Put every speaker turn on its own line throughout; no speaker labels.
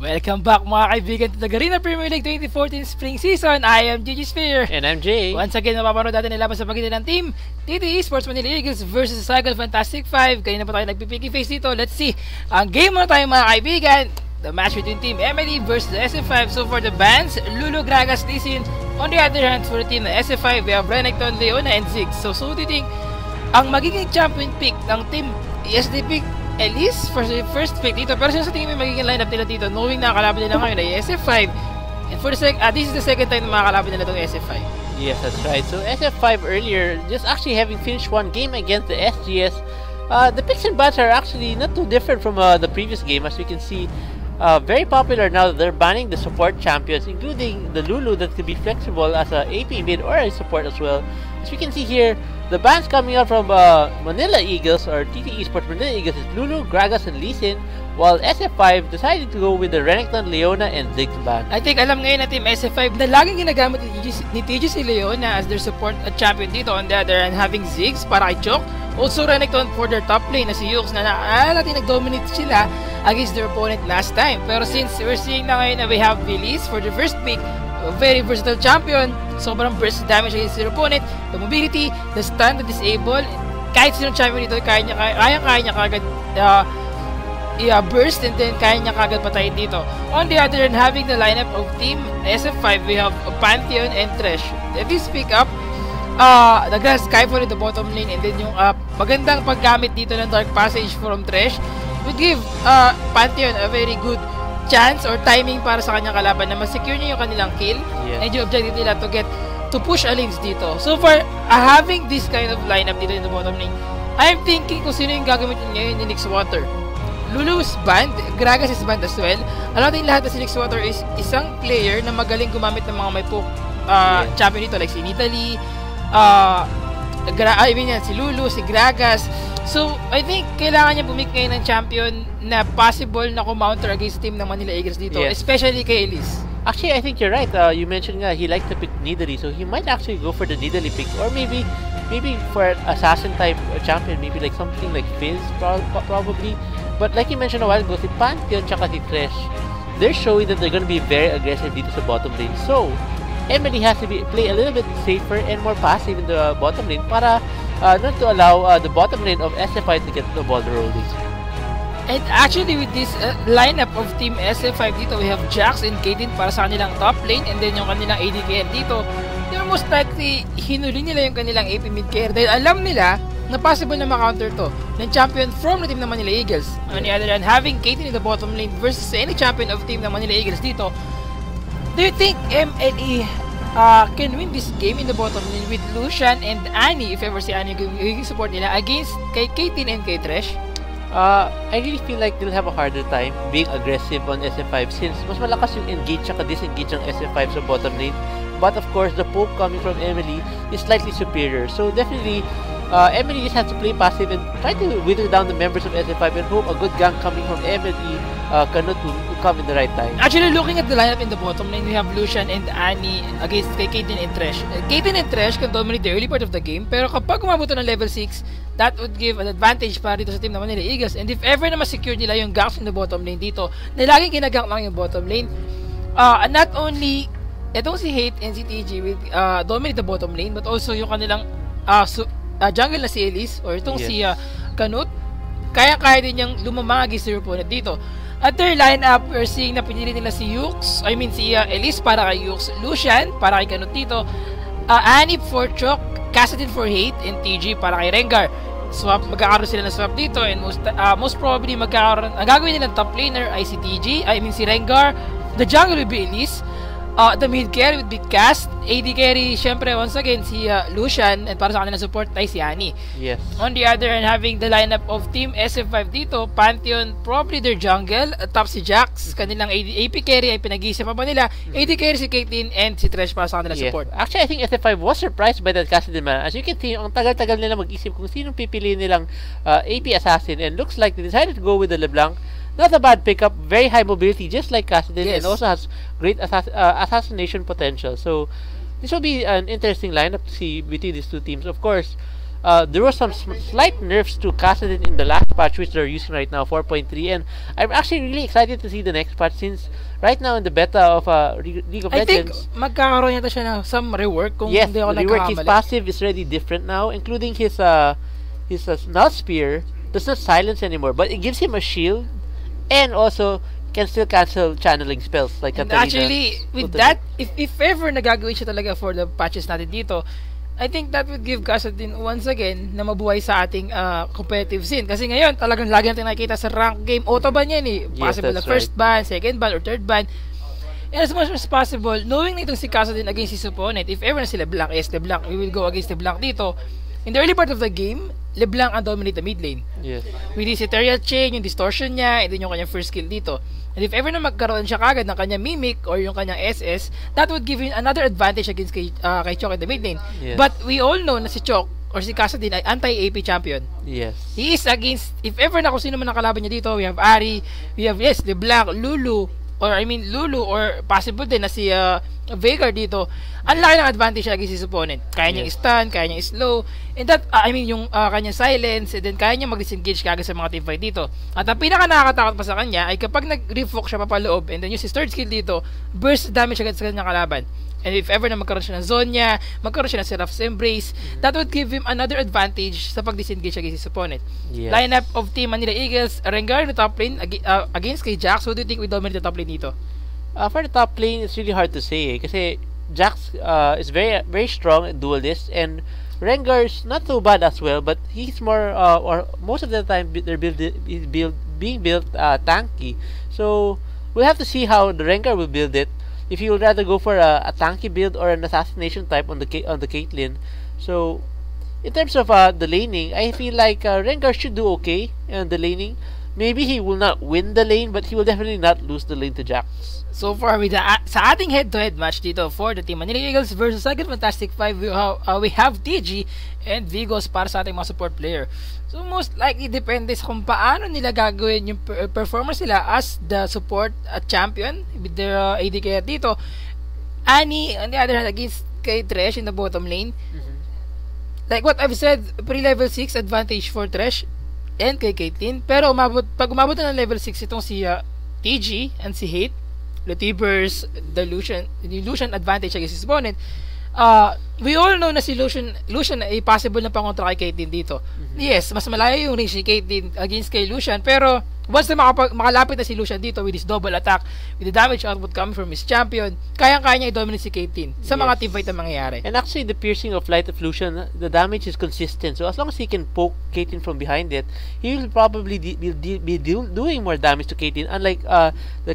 Welcome back mga kaibigan to the Garena Premier League 2014 Spring Season. I am Gigi Sphere.
And I'm Jay.
Once again, mapapanood natin ang laban sa pagitan ng team TTE Sports Manila Eagles versus Cycle Fantastic 5. Kanina pa tayo nagpipicky face dito. Let's see. Ang game muna tayo mga kaibigan. The match between team MLE versus the SF5. So for the bands, Lulu, Gragas, Lisin. On the other hand, for the team ng SF5, we have Renekton, Leona, and Ziggs. So titing, ang magiging champion pick ng team ESD pick Elise for the first pick dito, pero sa tingin may magiging lineup nila dito knowing na kalaban nila ngayon ay SF5, and for the this is the second time na makakalaban nila itong SF5.
Yes, that's right. So SF5 earlier, just actually having finished one game against the SGS, the picks and bans are actually not too different from the previous game. As we can see, very popular now. They're banning the support champions, including the Lulu that could be flexible as a AP mid or a support as well. As we can see here, the bans coming out from Manila Eagles or TTE Sports Manila Eagles is Lulu, Gragas, and Lisin, while SF5 decided to go with the Renekton, Leona, and Ziggs ban.
I think alam ngayon na Team SF5 na laging ginagamit ni TG si Leona as their support champion dito. On the other hand, having Ziggs para kay Chok. Also Renekton for their top lane na si Yux na natin nag-dominate sila against their opponent last time. Pero since we're seeing na ngayon na we have Willis for the first pick, a very versatile champion, sobrang burst damage against their opponent, the mobility, the stun, the disable, kahit sinong champion dito, kaya niya kagad burst and then kaya niya kagad patayin dito. On the other hand, having the lineup of team SF5, we have Pantheon and Thresh. If you speak up, the Grass Skyfall in the bottom lane and then yung magandang paggamit dito ng Dark Passage from Thresh would give Pantheon a very good chance or timing para sa kanyang kalaban na ma-secure niya yung kanilang kill. And yung objective nila to push a lanes dito. So for having this kind of lineup dito in the bottom lane, I'm thinking kung sino yung gagamitin ngayon ni Nixwater. Lulu's banned, Gragas is banned as well. Alam natin lahat na si Nixwater is isang player na magaling gumamit ng mga may poke champion dito like si Italy, si Lulu, si Gragas. So, I think kailangan niya bumik ngayon ng champion na possible na kumounter against team ng Manila Eagles dito, especially kay Elise.
Actually, I think you're right. You mentioned nga he likes to pick Nidalee, so he might actually go for the Nidalee pick, or maybe for an assassin type champion, maybe like something like Fizz probably. But like you mentioned a while ago, si Pantheon tsaka si Thresh, they're showing that they're gonna be very aggressive dito sa bottom lane. So, MLE has to play a little bit safer and more passive in the bottom lane para not to allow the bottom lane of SF5 to get the ball rolling.
And actually with this lineup of team SF5 dito, we have Jax and Kaden para sa kanilang top lane, and then yung kanilang AD carry dito, they're most likely hinuli nila yung kanilang AP mid carry dahil alam nila na possible na ma-counter to ng champion from the team ng Manila Eagles. On the other hand, having Kaden in the bottom lane versus any champion of team ng Manila Eagles dito, do you think MLE can win this game in the bottom lane with Lucian and Annie, if ever si Annie yung support nila, against kay Katin and kay Thresh?
I really feel like they'll have a harder time being aggressive on SF5 since mas malakas yung engage at disengage ng SF5 sa bottom lane. But of course, the poke coming from Emily is slightly superior. So definitely, Emily just has to play passive and try to wither down the members of SF5 and hope a good gank coming from Emily cannot come in the right time.
Actually, looking at the lineup in the bottom lane, we have Lucian and Annie against kay Kaden and Thresh. Kaden and Thresh can dominate the early part of the game, pero kapag umabot ng level 6, that would give an advantage para dito sa team ng Manila Eagles. And if ever na ma-secure nila yung ganks in the bottom lane dito, na laging ginagank lang yung bottom lane, not only itong si Hate and si TG will dominate the bottom lane, but also yung kanilang jungle na si Elise or itong si Canute, kaya din niyang lumamang against their opponent dito. At their lineup, we're seeing na pinili nila si Yux, si Elise para kay Yux, Lucian para kay Canute dito, Annie for Chok, Cassidy for Hate, and TG para kay Rengar. Swap, magkakaroon sila ng swap dito, and most probably ang gagawin nilang top laner ay si TG, si Rengar. The jungle will be Elise. The mid carry would be Cast, AD carry, syempre once again si Lucian, and para sa kanilang support ay si Annie.
Yes.
On the other hand, having the lineup of team SF5 dito, Pantheon probably their jungle, top si Jax, kanilang AP carry ay pinag-iisip pa ba nila, AD carry si Caitlyn and si Thresh para sa kanilang support.
Actually, I think SF5 was surprised by that Cassidy man. As you can see, ang tagal-tagal nila mag-isip kung sinong pipiliin nilang AP assassin, and looks like they decided to go with the LeBlanc. Not a bad pickup, very high mobility, just like Cassidy, and also has great assassination potential. So, this will be an interesting lineup to see between these two teams. Of course, there was some slight nerfs to Kassadin in the last patch, which they're using right now, 4.3, and I'm actually really excited to see the next patch, since right now in the beta of League of
I think
Legends,
magkakaroon yata siya ng some rework kung
yes,
hindi ako
rework. His
nagkakamali.
passive is already different now, including his Null Spear does not silence anymore, but it gives him a shield, and also can still cancel channeling spells like
And
Katarina.
actually, with that, if ever nagagawin siya talaga for the patches natin dito, I think that would give Kassadin once again na mabuhay sa ating competitive scene. Kasi ngayon, talagang lagi natin nakikita sa rank game, auto-ban yan eh. Possible na
that's
first ban, second ban, or third ban. And as much as possible, knowing na itong si Kassadin against his opponent, if ever na si LeBlanc, yes, LeBlanc, we will go against LeBlanc dito. In the early part of the game, LeBlanc ang dominate the mid lane.
Yes.
With his ethereal chain, yung distortion niya, and then yung kanyang first skill dito. And if ever na magkaroon siya kagad ng kanyang mimic or yung kanyang SS, that would give him another advantage against kay Chok in the mid lane.
Yes.
But we all know na si Chok or si Kassadin ay anti-AP champion.
Yes.
He is against, if ever na kung sino man nakalaban niya dito, we have Ari, we have, yes, LeBlanc, Lulu, or possible din na si Veigar dito. Ang laki ng advantage against his opponent. Kaya niyang stun, kaya niyang slow, and that, yung kanyang silence, and then kaya niyang mag-disengage kagad sa mga teamfight dito. At ang pinaka nakakatakot pa sa kanya ay kapag nag-refoc siya papaloob, and then yung si third skill dito, burst damage agad sa kanyang kalaban. And if ever na magkaroon siya ng Zonya, magkaroon siya ng Seraph's Embrace, that would give him another advantage sa pag-disengage against his opponent.
Yes.
Lineup of Team Manila Eagles, Rengar in the top lane against kay Jax. Who do you think we dominate the top lane dito?
For the top lane, it's really hard to say kasi Jax is very very strong at duelist, and Rengar's not so bad as well, but he's more or most of the time they're being built tanky. So we'll have to see how the Rengar will build it. If he would rather go for a tanky build or an assassination type on the Caitlyn. So in terms of the laning, I feel like Rengar should do okay in the laning. Maybe he will not win the lane, but he will definitely not lose the lane to Jax.
So far, with sa ating head-to-head match dito for the Team Manila Eagles versus Second Fantastic 5, we have TG and Vigos para sa ating mga support player. So most likely, depende sa kung paano nila gagawin yung performance nila as the support champion with their AD carry dito. Annie, on the other hand, against kay Thresh in the bottom lane. Like what I've said, pre-level 6 advantage for Thresh and kay Caitlyn. Pero pag umabot na ng level 6 itong si TG and si Hate, Lutibers, the Lucian advantage against his opponent. We all know na si Lucian ay possible na pangontra kay Caitlyn dito. Yes, mas malayo yung range ni Caitlyn against kay Lucian, pero once na makalapit na si Lucian dito with his double attack, with the damage output coming from his champion, kayang-kaya niya i-dominate si Caitlyn sa mga teamfight na mangyayari.
And actually, the piercing of Light of Lucian, the damage is consistent. So as long as he can poke Caitlyn from behind it, he will probably be doing more damage to Caitlyn. Unlike the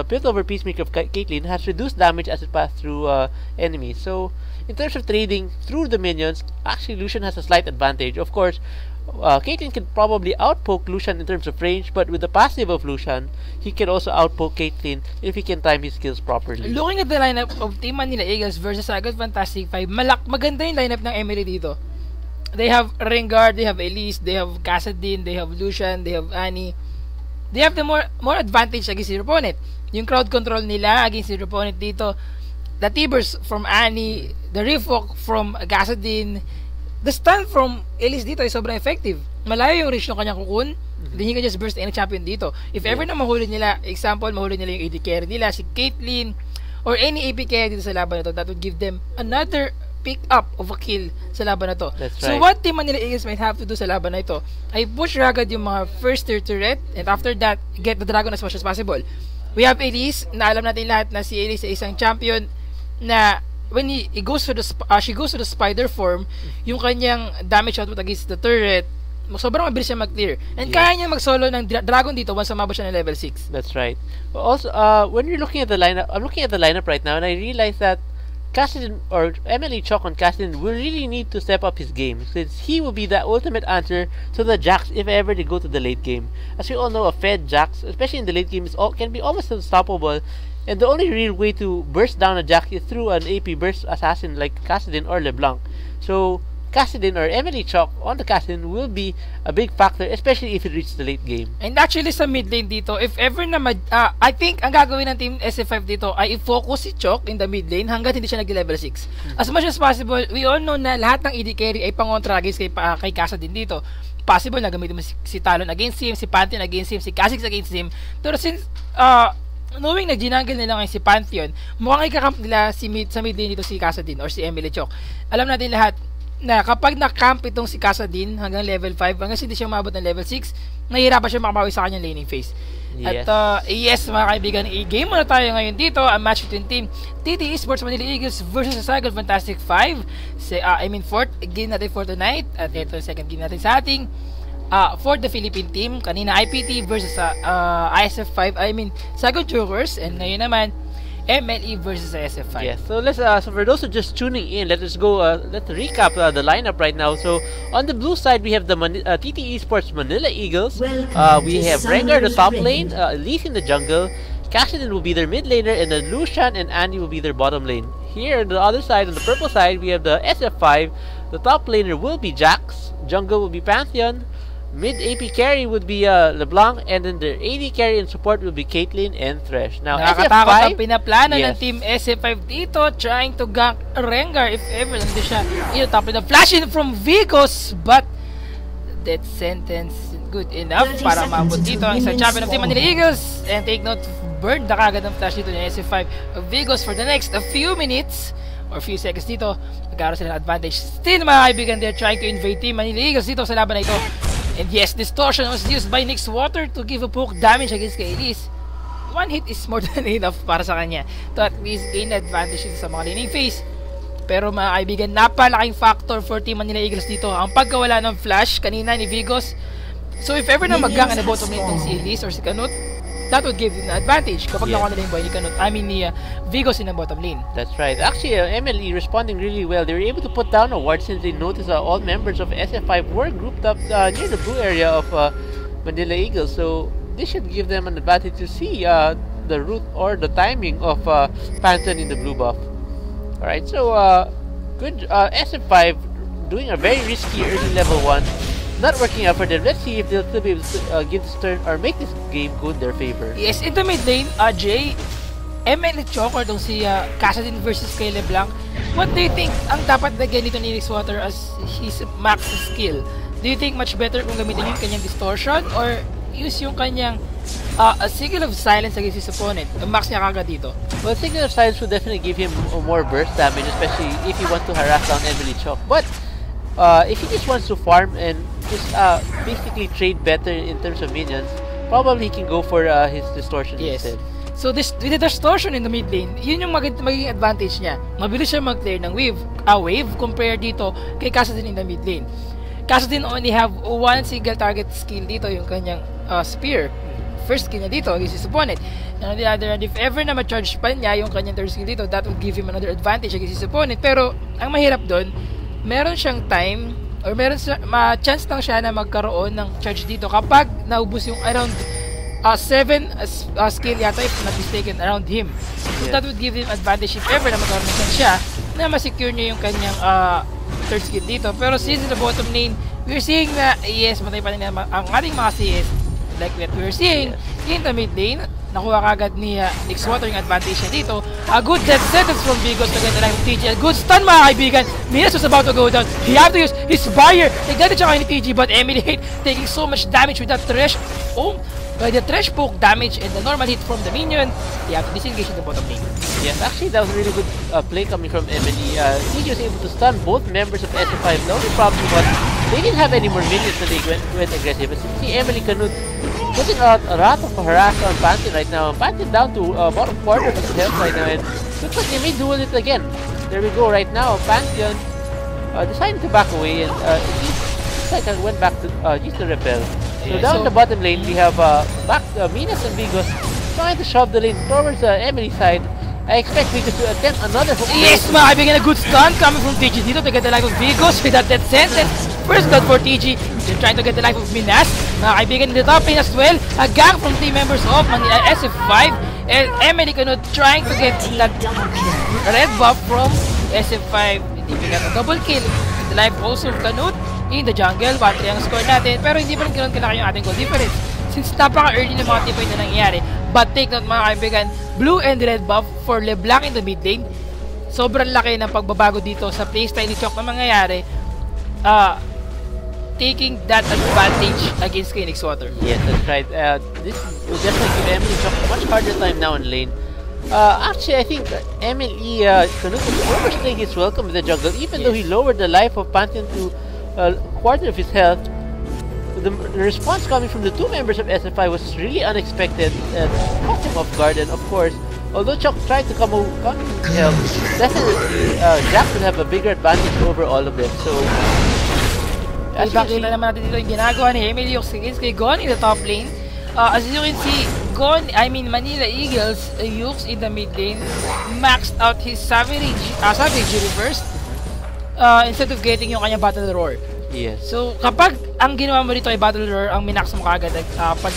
Piltover Peacemaker of Caitlyn has reduced damage as it passed through enemies. So in terms of trading through the minions, actually Lucian has a slight advantage. Of course, Caitlyn can probably outpoke Lucian in terms of range, but with the passive of Lucian, he can also outpoke Caitlyn if he can time his skills properly.
Looking at the lineup of Team Manila Eagles versus Second Fantastic 5, maganda yung lineup ng MLE dito. They have Rengar, they have Elise, they have Kassadin, they have Lucian, they have Annie. They have the more advantage against their opponent. Yung crowd control nila against their opponent dito, the Tibers from Annie, the Refoc from Kassadin, the stun from Elise dito ay sobrang effective. Malayo yung reach ng kanyang kukun. Then he can just burst any champion dito. If ever na mahuli nila, mahuli nila yung AD carry nila, si Caitlyn, or any AP carry dito sa laban na to, that would give them another pick up of a kill sa laban na to.
That's
So
right.
what Team Manila Eagles might have to do sa laban na ito ay push agad yung mga first tier turret, and after that, get the dragon as much as possible. We have Elise, na alam natin lahat na si Elise ay isang champion na when she goes to the spider form, yung kanyang damage output against the turret, sobrang mabilis siya mag-clear. And kaya niya mag-solo ng dragon dito once umabot siya ng level 6.
That's right. Also, when you're looking at the lineup, I'm looking at the lineup right now, and I realize that Kassadin or MLE Chok on Kassadin will really need to step up his game, since he will be the ultimate answer to the Jax if ever they go to the late game. As we all know, a fed Jax, especially in the late game, can be almost unstoppable. And the only real way to burst down a Jax is through an AP burst assassin like Kassadin or LeBlanc. So Cassidin or MLE Chalk on the Cassidin will be a big factor, especially if it reaches the late game.
And actually sa mid lane dito, if ever na I think ang gagawin ng team SF5 dito ay i-focus si Chok in the mid lane hanggat hindi siya nag-level 6. As much as possible, we all know na lahat ng AD carry ay pangontra against kay Cassidin dito. Possible na gamitin mo si Talon against him, si Pantheon against him, si Kha'Zix against him. Pero since knowing na ginangle nila ngayon si Pantheon, mukhang ikakamp nila sa mid lane dito si Cassidin or si MLE Chok. Alam natin lahat na kapag na-camp itong si Cassidin hanggang level 5, hanggang hindi siya maabot ng level 6, nahihirapan siya makabawi sa kanyang laning phase.
Yes.
At yes mga kaibigan, i-game muna tayo ngayon dito, ang match between team TT Esports Manila Eagles versus sa Cycle Fantastic 5. Fourth game natin for tonight, at ito yung second game natin sa ating for the Philippine team. Kanina IPT versus ISF5, Cycle Jokers, and ngayon naman MLE versus SF5.
Yes, so let's so for those who are just tuning in, let's recap the lineup right now. So on the blue side, we have the TT Esports Manila Eagles. We have Rengar the top lane, Elise in the jungle, Cassidin will be their mid laner, and then Lucian and Andy will be their bottom lane. Here on the other side, on the purple side, we have the SF5. The top laner will be Jax, jungle will be Pantheon, mid AP carry would be LeBlanc, and then their AD carry and support will be Caitlyn and Thresh. Now,
nakakatakot
SF5,
ang pinaplano ng team SF5 dito, trying to gank Rengar if ever nandun siya. Top in the flash in from Vigos, but that sentence good enough para maabot dito ang isang champion of team Manila Eagles. And take note, burn na kagad ng flash dito ng SF5 Vigos for the next few minutes or few seconds dito. Magkaroon sila ng advantage. Still mga kaibigan, they're trying to invade team Manila Eagles dito sa laban na ito. And yes, Distortion was used by Nick's Water to give a poke damage against kay Elise. One hit is more than enough para sa kanya to at least gain advantage sa mga laning phase. Pero mga kaibigan, napalaking factor for Team Manila Eagles dito ang pagkawala ng flash kanina ni Vigos. So if ever na mag-gang na bottom lane itong si Elise or si Canut, that would give them an advantage kapag nakuha nila yung boy ni Canut, ni Vigos in the bottom lane.
That's right. Actually, MLE responding really well. They were able to put down a ward since they noticed all members of SF5 were grouped up near the blue area of Manila Eagles. So this should give them an advantage to see the route or the timing of Pantheon in the blue buff. Alright, so good SF5 doing a very risky early level 1. Not working out for them. Let's see if they'll still be able to give this turn or make this game go in their favor.
Yes, in the mid lane, Jay, MLE Chok or itong si Cassidin versus kay LeBlanc, what do you think ang dapat lagyan dito ni Nick's Water as his max skill? Do you think much better kung gamitin yung kanyang distortion or use yung kanyang a Signal of Silence against his opponent? Ang max niya kagad dito.
Well, Signal of Silence would definitely give him more burst damage, especially if he wants to harass down MLE Chok. But if he just wants to farm and just basically trade better in terms of minions, probably he can go for his distortion instead.
So with the distortion in the mid lane, yun yung magiging advantage niya. Mabilis siya mag-clear ng wave compared dito kay Cassidin in the mid lane. Cassidin only have one single target skill dito, yung kanyang spear. First skill niya dito against his opponent. And on the other hand, if ever na ma-charge pa niya yung kanyang third skill dito, that will give him another advantage against his opponent. Pero ang mahirap doon, meron siyang time or chance lang siya na magkaroon ng charge dito kapag naubos yung around 7 skill yata if not mistaken around him. So that would give him advantage if ever na magkaroon ng chance siya na ma-secure niya yung kanyang third skill dito. Pero since in the bottom lane, we're seeing na yes, matay pa rin ang ating mga CS like what we're seeing in the mid lane. Nakuha kagad ni Nick's Water yung advantage niya dito. A good death sentence from Vigos to get the life of TG. A good stun mga kaibigan. Minas was about to go down. He have to use his barrier. Nagdadit siya kayo ni TG but Emily hate taking so much damage with that Thresh. By the Thresh poke damage and the normal hit from the minion, they have to disengage in the bottom lane.
Yes, actually that was a really good play coming from Emily. TG was able to stun both members of SF5. The only problem was they didn't have any more minions so they went aggressive. But since si Emily Canut putting out a lot of harass on Pantheon right now. Pantheon down to bottom quarter of his health right now, and looks like they may duel it again. There we go right now. Pantheon decided to back away, and looks like I went back to use the repel. So down the bottom lane, we have Minas and Vigos trying to shove the lane towards Emily's side. I expect Vigos to attempt another hook.
Yes, mga kaibigan, a good stun coming from TG dito to get the life of Vigos with that death sentence. First blood for TG. They're trying to get the life of Minas. Mga kaibigan, in the top lane as well. A gang from team members of SF5. And Emily Canut trying to get that red buff from SF5. Hindi got a double kill. the life also of Canute in the jungle. 1-3 ang score natin, pero hindi pa rin ganoon kalaki yung ating goal difference since napaka-early na mga teamfight na nangyayari. But take note mga kaibigan, blue and red buff for LeBlanc in the mid lane. Sobrang laki ng pagbabago dito sa playstyle ni Chok na mangyayari. Taking that advantage against Phoenix Water.
Yes, that's right. This will definitely give MLE Chok a much harder time now in lane. Actually, I think MLE Canute was overstaying his welcome in the jungle, even though he lowered the life of Pantheon to a quarter of his health. The response coming from the two members of SF5 was really unexpected and caught him off guard. And of course, although Chok tried to come help, definitely Jack will have a bigger advantage over all of them. So.
Bakit na naman natin dito yung ginagawa ni Emily against kay Gon in the top lane. As you can see, Manila Eagles, Yux in the mid lane, maxed out his Savage reverse instead of getting yung kanya Battle Roar.
Yes.
So, kapag ang ginawa mo dito ay Battle Roar, ang minax mo kagad, pag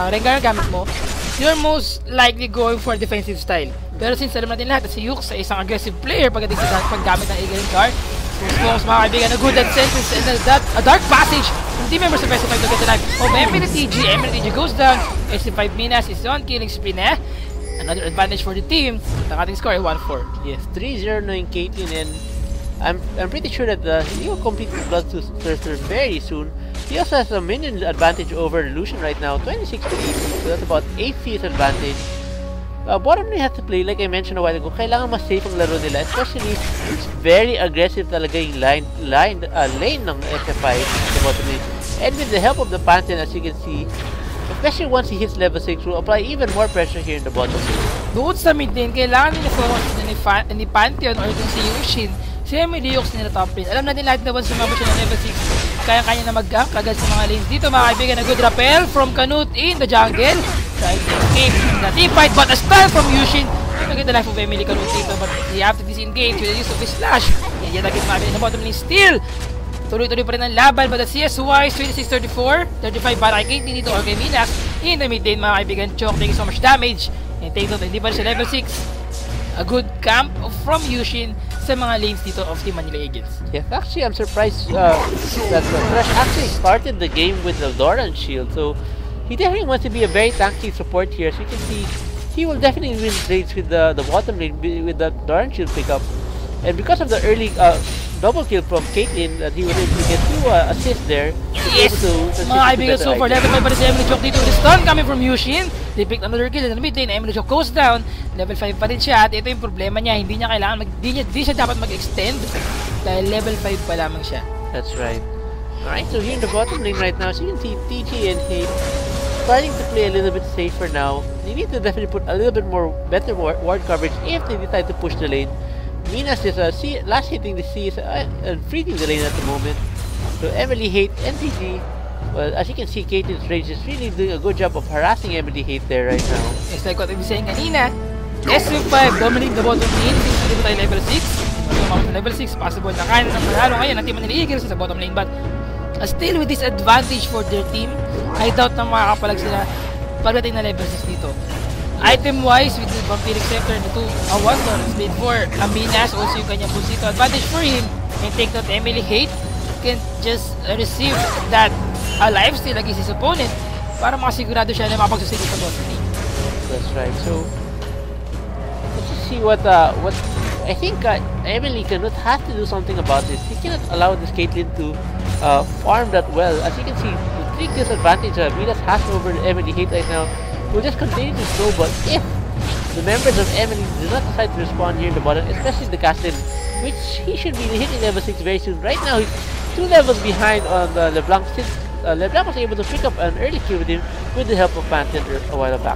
Rengar gamit mo, you're most likely going for defensive style. Pero since alam natin lahat, si Yux ay isang aggressive player pagdating sa paggamit ng Eagle Guard, Focus mga kaibigan, a good sentence and a dark passage from team members of SF5 to get the life of MLE. MLE goes down. SF5 Minas is on killing spree na. Another advantage for the team. Ang ating score ay 1-4.
Yes, 3-0 na yung Caitlyn, and I'm pretty sure that he will complete the Bloodthirster very soon. He also has a minion advantage over Lucian right now, 26 to 18, so that's about 8 CS advantage. Bottom lane has to play, like I mentioned a while ago, kailangan mas safe ang laro nila, especially it's very aggressive talaga yung lane ng SF5 sa bottom lane. And with the help of the Pantheon, as you can see, especially once he hits level 6, will apply even more pressure here in the bottom lane.
Doon sa mid lane, kailangan nila focus ni Pantheon or kung si Yushin, si Emily Yux nila top lane. Alam natin lahat na once sumabot siya ng level 6, kaya-kanya na mag-gank agad sa mga lanes dito mga kaibigan. A good rappel from Canute in the jungle. Trying to escape the team fight, but a stun from Yushin. Look at the life of Emily Canute dito, but he have to disengage with the use of his slash. And yan agad mga kaibigan na bottom lane still. Tuloy-tuloy pa rin ang laban, but the CS-wise, 26-34, 35 para kay Caitlyn dito or kay Minas. In the mid lane mga kaibigan, Chok taking so much damage. And take note, hindi pa rin siya level 6. A good camp from Yushin sa mga lanes dito of Team Manila Eagles.
Yes, actually I'm surprised that Thresh actually started the game with the Doran shield, so he definitely wants to be a very tanky support here. As you can see, he will definitely win trades with the bottom lane with the Doran shield pickup. And because of the early double kill from Caitlyn, that he was able to get 2 assists there.
Yes! Mga kaibigan, so for level 5 pa rin si Emily Chok dito. The stun coming from Yushin. They picked another kill in the mid lane. Emily Chok goes down. Level 5 pa rin siya. At ito yung problema niya. Hindi niya kailangan, di siya dapat mag-extend. Dahil level 5 pa lamang siya.
That's right. Alright, so here in the bottom lane right now, so you can see TG and Hate starting to play a little bit safer now. They need to definitely put a little bit more better ward coverage if they decide to push the lane. Minas is last hitting the C and freezing the lane at the moment. So Emily Hate and TG, well, as you can see, Caitlyn's range is really doing a good job of harassing Emily Hate there right now.
It's like what I was saying kanina, SF5 dominating the bottom lane since hindi tayo level 6. So level 6, possible na kaya ng manalo ngayon ng Team Manila Eagles sa bottom lane, but still with this advantage for their team, I doubt na makakapalag sila pagdating na level 6 dito. Item-wise, with the Vampiric Scepter na 2 1 split for Minas, also yung kanyang Pulsito advantage for him. And take note, Emily Hate can just receive that lifesteal against his opponent para makasigurado siya na makapagsusigil sa bottom lane.
That's right. So, let's just see what I think Emily Canute has to do something about this. He cannot allow this Caitlyn to farm that well. As you can see, the 3 kills advantage Minas has over Emily Hate right now will just continue to snowball if the members of Emily do not decide to respond here in the bottom, especially the Castle, which he should be hitting level 6 very soon. Right now, he's 2 levels behind on LeBlanc since LeBlanc was able to pick up an early kill with him with the help of Pantheon a while back.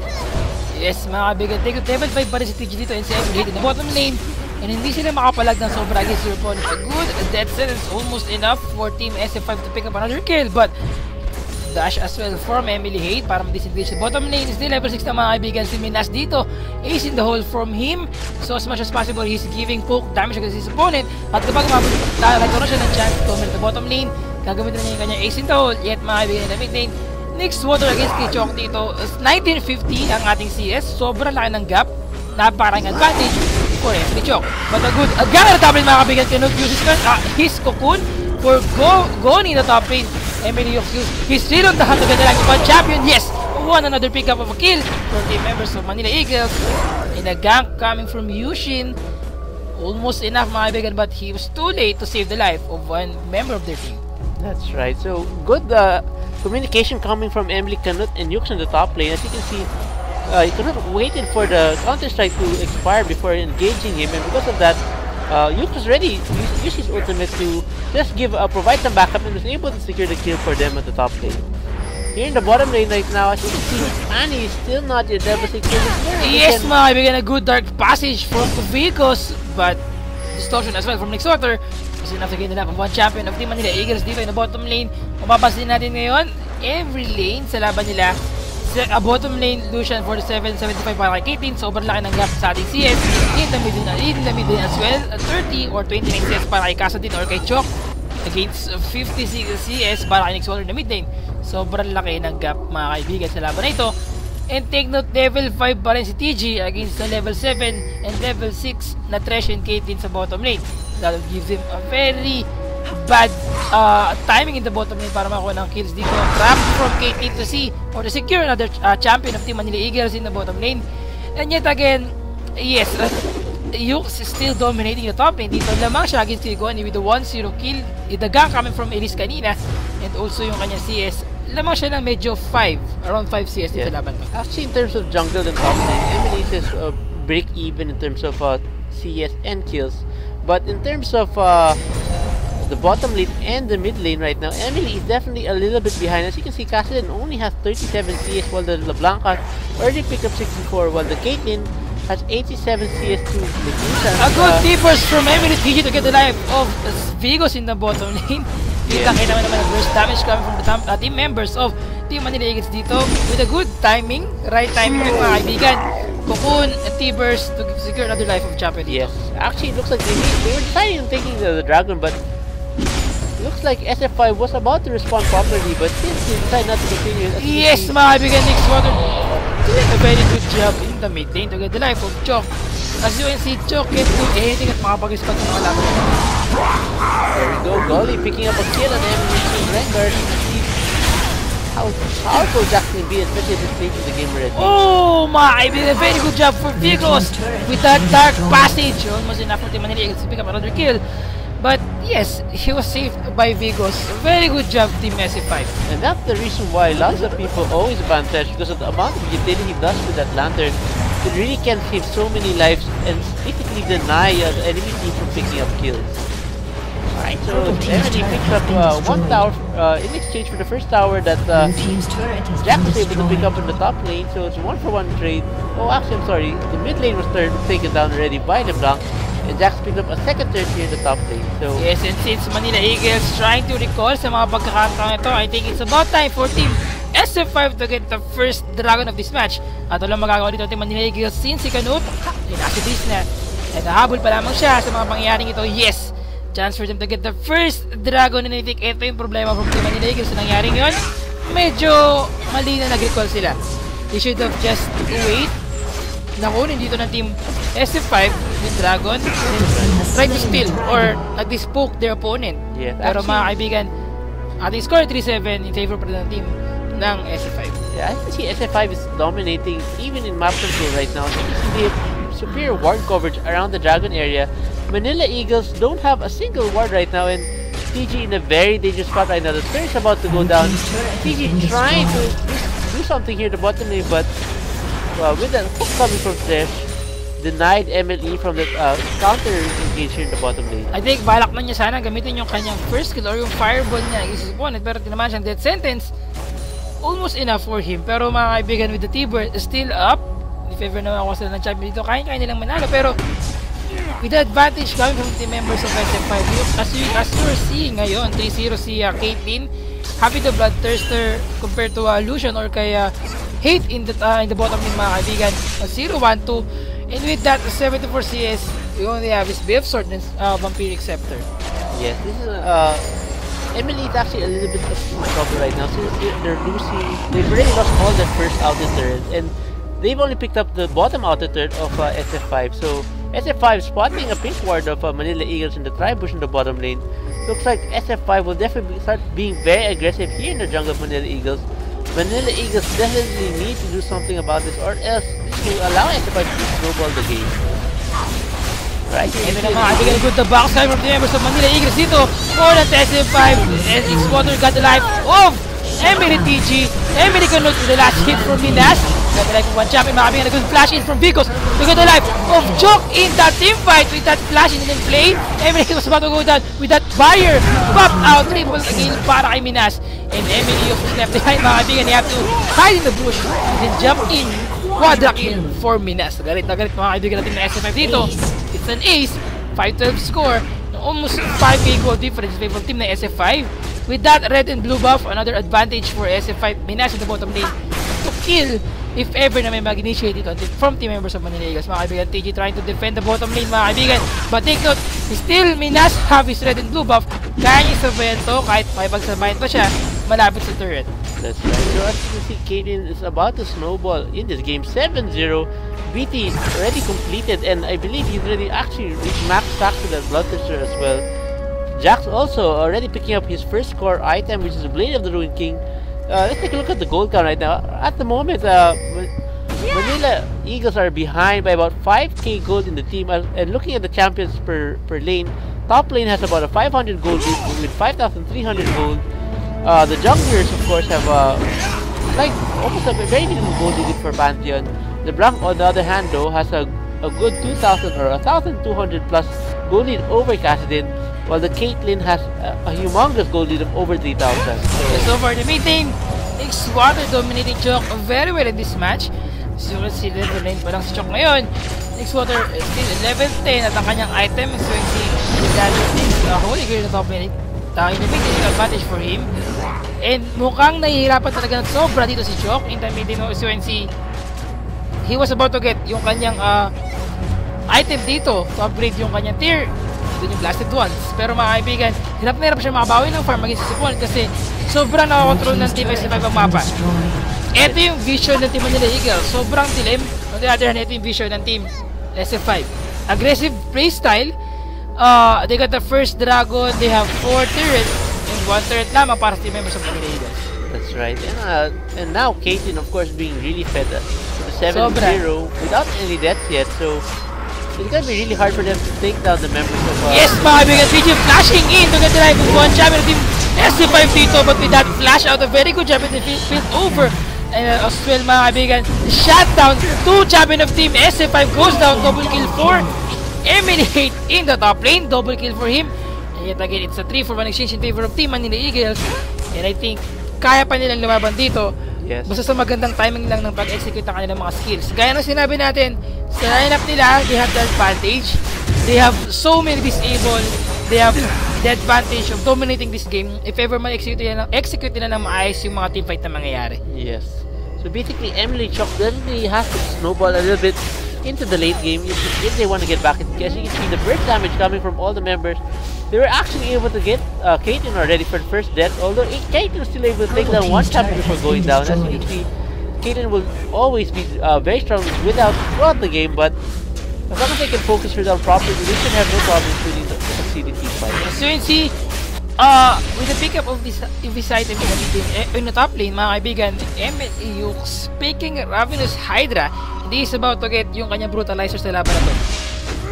Yes, mga kabigan, level 5 pa rin si TG dito and si Emily Hate in the bottom lane. And hindi sila makapalag ng sobra against your opponent. A good death sentence, almost enough for Team SF5 to pick up another kill, but dash as well from Emily Hate para ma-disengage sa bottom lane. Still level 6 na mga kaibigan si Minas dito. Ace in the hole from him. So as much as possible, he's giving poke damage against his opponent. At kapag nagkaroon siya ng chance to the bottom lane, gagamitin na niya yung kanyang ace in the hole. Yet mga kaibigan na mid lane, next water against kay Chok dito. 1950 ang ating CS. Sobrang laki ng gap. Napakaraming advantage for Emily Chok. But a good, agad na top lane mga kabigan, Canute uses his cocoon for going in the top lane. Emily Chok, he's still on the hunt to get the rank 1 champion. Yes! One another pickup of a kill from team members of Manila Eagles. And a gank coming from Yushin. Almost enough mga kaibigan, but he was too late to save the life of one member of their team.
That's right. So good communication coming from Emily, Canute, and Yux in the top lane. As you can see, Canute waited for the counter-strike to expire before engaging him, and because of that, Yux was ready to use his ultimate to just provide some backup and was able to secure the kill for them at the top lane. Here in the bottom lane right now, as you can see, Annie is still not yet level 6.
Yes, mga kaibigan, a good dark passage from Vicos, but distortion as well from Nexorter. Is enough to gain the lap of one champion of Team Manila Eagles dito in the bottom lane. Mapapansin natin ngayon, every lane sa laban nila, a bottom lane Lucian for the 775 para kay Caitlyn, sobrang laki ng gap sa ating CS. In the middle as well, 30 or 29 CS para kay Kasadin or kay Chok against 56 CS para kay Nexorter in the mid lane. Sobrang laki ng gap mga kaibigan sa laban na ito. And take note, level 5 pa rin si TG against the level 7 and level 6 na Thresh and Caitlyn sa bottom lane. That gives him a very bad timing in the bottom lane para makuha ng kills dito. Trap from Caitlyn to see or to secure another champion of Team Manila Eagles in the bottom lane. And yet again, yes, Yux is still dominating the top lane. Dito lamang siya against Kigoni with the 1-0 kill. The gang coming from Elise kanina and also yung kanyang CS. Lamang siya ng medyo 5, around 5 CS sa laban to.
Actually, in terms of jungle and top lane, Emily is break even in terms of CS and kills. But in terms of the bottom lane and the mid lane right now, Emily is definitely a little bit behind. As you can see, Cassidy only has 37 CS while the LeBlanc already picked up 64, while the Caitlyn has 87 CS to Medusa.
A good defense from Emily TG to get the life of Vigos in the bottom lane. Kita naman ang burst damage coming from the team members of Team Manila Eagles dito with a good timing, right timing ng mga kaibigan. Cocoon and T-Burst to secure another life of champion dito.
Yes, actually it looks like they were deciding on taking the dragon, but it looks like SF5 was about to respond properly, but since they decided not to continue.
Yes, mga kaibigan, Nexorter did a very good job in the mid lane to get the life of Chok. As you can see, Chok can't do anything at makapag-spot ng mga laban.
There we go, Golly picking up a kill on Emily Rengar. How powerful Jack can be, especially at this stage of the game already.
Oh my, a very good job for Vigos with that dark passage. Almost enough for Team Manila Eagles to pick up another kill. But yes, he was saved by Vigos. Very good job, Team SF5.
And that's the reason why lots of people always ban Thresh, because of the amount of utility he does with that lantern. It really can save so many lives and basically deny the enemy team from picking up kills. Alright, so Emily picks up one tower in exchange for the first tower that Jack was able to pick up in the top lane, so it's a 1-for-1 trade. Oh, actually, I'm sorry, the mid lane was taken down already by LeBlanc, and Jax picked up a second turret here in the top lane. So
yes, and since Manila Eagles trying to recall sa mga pagkakataon ito, I think it's about time for Team SF5 to get the first dragon of this match. At walang magagawa dito Team Manila Eagles since si Canute ay nasa base na. At nahabol pa lamang siya sa mga pangyayaring ito. Yes, chance for them to get the first dragon, and I think ito yung problema from Team Manila Eagles sa nangyaring yun. Medyo mali na nag-recall sila. They should have just wait. Nakunin dito ng Team SF5 yung dragon and try to steal or nag-spoke their opponent.
Yeah,
pero mga kaibigan, ating score 3-7 in favor pa rin ng team ng SF5.
Yeah, I can see SF5 is dominating even in map control right now. So you can see they have superior ward coverage around the dragon area. Manila Eagles don't have a single ward right now, and TG in a very dangerous spot right now. The turret is about to go down. TG trying to do something here at the bottom lane, but with that hook coming from Thresh, denied MLE from the counter engage here in the bottom lane.
I think balak na niya sana gamitin yung kanyang first kill or yung fireball niya against his opponent, pero tinamaan siyang death sentence. Almost enough for him, pero mga kaibigan, with the T-Bird still up, if ever naman ako sila ng champion dito, kaya nilang manalo, pero with the advantage coming from the members of SF5, as you're seeing ngayon, 3-0 si Caitlyn, happy the bloodthirster compared to Lucian or kaya Hate in the bottom lane mga kaibigan, 0-1-2, and with that 74 CS, we only have his BF Sword and Vampiric Scepter.
Yes, this is Emily is actually a little bit of trouble right now since they're losing. They've already lost all their first outer turrets, and they've only picked up the bottom outer turret of SF5. So SF5 spotting a pink ward of Manila Eagles in the tri-bush in the bottom lane. Looks like SF5 will definitely start being very aggressive here in the jungle of Manila Eagles. Manila Eagles definitely need to do something about this, or else to allow SF5 to snowball the game. Right.
And then mga kaibigan, good the backside from the members of Manila Eagles dito. For the SF5, and X-Water got the life of MLE TG. MLE cannot do the last hit from Minas. Got the life of one champion, mga kaibigan, a good flash in from Vicos. To get the life of Joke in that team fight with that flash in the play. MLE was about to go down with that barrier. Pop out, triple kill para kay Minas. And MLE was left behind, mga kaibigan. They have to hide in the bush and then jump in. Quadra kill for Minas. Galit na galit, mga kaibigan natin na SF5 dito. It's an ace, 5-12 score. Almost 5k goal difference in favor of team na SF5. With that red and blue buff, another advantage for SF5. Minas in the bottom lane to kill if ever na may mag-initiate ito from team members of Manila Eagles. Mga kaibigan, TG trying to defend the bottom lane, mga kaibigan. But take note, still Minas have his red and blue buff. Kaya niya sabayan to, kahit makipagsabayan pa siya, malapit sa turret.
That's right. So as you can see, Kaden is about to snowball in this game. 7-0. BT is already completed, and I believe he's already actually reached max stacks with that Bloodthirster as well. Jax also already picking up his first core item, which is the Blade of the Ruined King. Let's take a look at the gold count right now. At the moment, Manila Eagles are behind by about 5k gold in the team. And looking at the champions per lane, top lane has about a 500 gold lead with 5,300 gold. The junglers, of course, have like almost a very minimum gold lead for Pantheon. The Blanc, on the other hand, though, has a good 2,000 or 1,200 plus gold lead over Kassadin, while the Caitlyn has a humongous gold lead of over 3,000.
So far, the mid lane, X-Water dominating Chok very well in this match. So let's see, level 9 pa lang si Chok ngayon. X-Water still level 10 at ang kanyang item is going to see Holy Grail na top lane. Tayo na mid lane advantage for him. And mukhang nahihirapan talaga ng sobra dito si Chok. In the mid lane of UNC, he was about to get yung kanyang item dito to upgrade yung kanyang tier. Doon yung blasted ones. Pero mga kaibigan, hirap na hirap siya makabawi ng farm against si Sipon kasi sobrang nakakontrol ng Team SF5 ang mapa. Ito yung vision ng Team Manila Eagles. Sobrang dilim. On the other hand, ito yung vision ng Team SF5. Aggressive playstyle. They got the first dragon. They have 4 turrets and 1 turret lamang para sa team members of Manila Eagles.
That's right. And now Caitlyn, of course, being really fed to the 7-0 without any deaths yet. So it's gonna be really hard for them to take down the members of
yes, mga kaibigan, PG flashing in to get the life of one champion team SF5 dito, but with that flash out, a very good champion team built over. And as well, mga kaibigan, shutdown, 2 champion of team SF5 goes down, double kill for MLE in the top lane, double kill for him. And yet again, it's a 3-for-1 exchange in favor of team Manila Eagles. And I think, kaya pa nilang lumaban dito.
Yes.
Basta sa magandang timing lang ng pag-execute ng kanilang mga skills. Gaya ng sinabi natin, sa lineup nila, they have the advantage. They have so many disabled. They have the advantage of dominating this game. If ever ma-execute nila ng maayos yung mga teamfight na mangyayari.
Yes. So basically, MLE Chok definitely has to snowball a little bit into the late game if they want to get back in. As you can see, the burst damage coming from all the members. They were actually able to get Caitlyn already for the first death, although Caitlyn was still able to take down one champion before going down. As you can see, Caitlyn will always be very strong without throughout the game, but as long as they can focus her down properly, they should have no problems winning the succeeding team fight.
So you see, with the pickup of this item in the top lane, mga kaibigan, MLE yung speaking Ravenous Hydra, hindi is about to get yung kanyang brutalizer sa laban na to.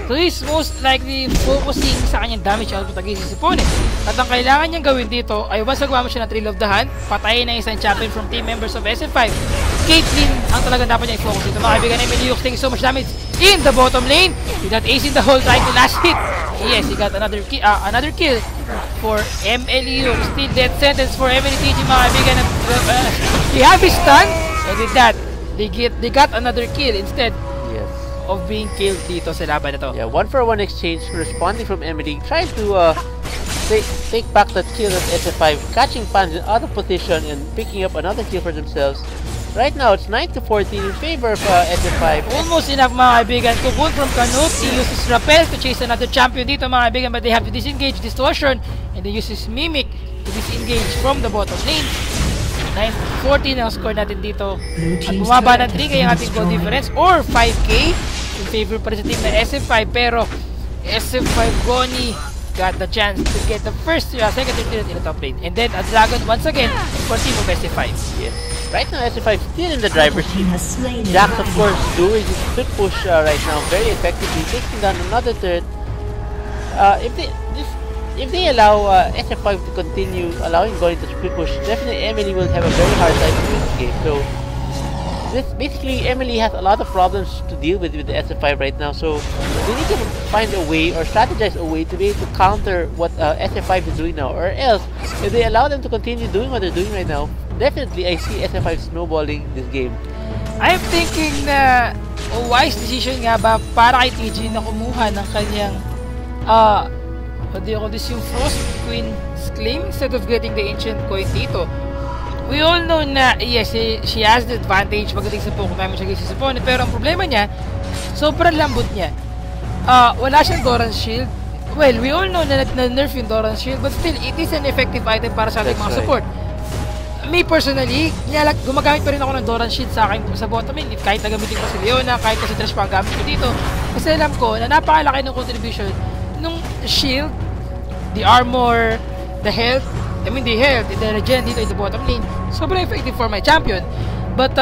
So he's most likely focusing sa kanyang damage output against his opponent. At ang kailangan niyang gawin dito ay once nagawa mo siya ng Thrill of the Hunt, patayin ng isang champion from team members of SF5. Caitlyn ang talagang dapat niya i-focus dito. Mga kaibigan, MLE taking so much damage in the bottom lane. With that ace in the hole trying to last hit. Yes, he got another kill for MLE. Still death sentence for MLE TG, mga kaibigan. They have his stun, and with that, they got another kill instead of being killed dito sa laban na to.
Yeah, 1-for-1 exchange responding from MLE, trying to take back that kill of SF5, catching fans out of position and picking up another kill for themselves. Right now, it's 9-14 in favor of SF5.
Almost enough, mga kaibigan. Kukun from Canute, he uses Rappel to chase another champion dito, mga kaibigan, but they have to disengage Distortion, and they uses Mimic to disengage from the bottom lane. 9-14 ang score natin dito. At bumaba na 3K ang ating goal difference or 5K. in favor pa rin sa team na SF5, pero SF5 Goni got the chance to get the first, second turret in the top lane. And then a dragon once again for team of SF5.
Yes. Right now, SF5 still in the driver's seat. Jax, of course, doing his split push right now very effectively, taking down another turret. If they allow SF5 to continue allowing going to split push, definitely MLE will have a very hard time to win this game. So basically MLE has a lot of problems to deal with the SF5 right now. So they need to find a way or strategize a way to be able to counter what SF5 is doing now. Or else, if they allow them to continue doing what they're doing right now, definitely I see SF5 snowballing this game.
I'm thinking na wise decision nga ba para kay TG na kumuha ng kanyang what do you call this, yung Frost Queen's claim instead of getting the Ancient Coin dito. We all know na, yes, she has the advantage pagdating sa poke damage against his opponent, pero ang problema niya, sobrang lambot niya. Wala siyang Doran's Shield. Well, we all know na nerf yung Doran's Shield, but still, it is an effective item para sa ating mga support. Me personally, gumagamit pa rin ako ng Doran's Shield sa akin sa bottom lane. Kahit nagamitin ko si Leona, kahit kasi Thresh pa ang gamit ko dito. Kasi alam ko na napakalaki ng contribution nung shield, the armor, the health, the regen dito in the bottom lane. Sobrang effective for my champion. But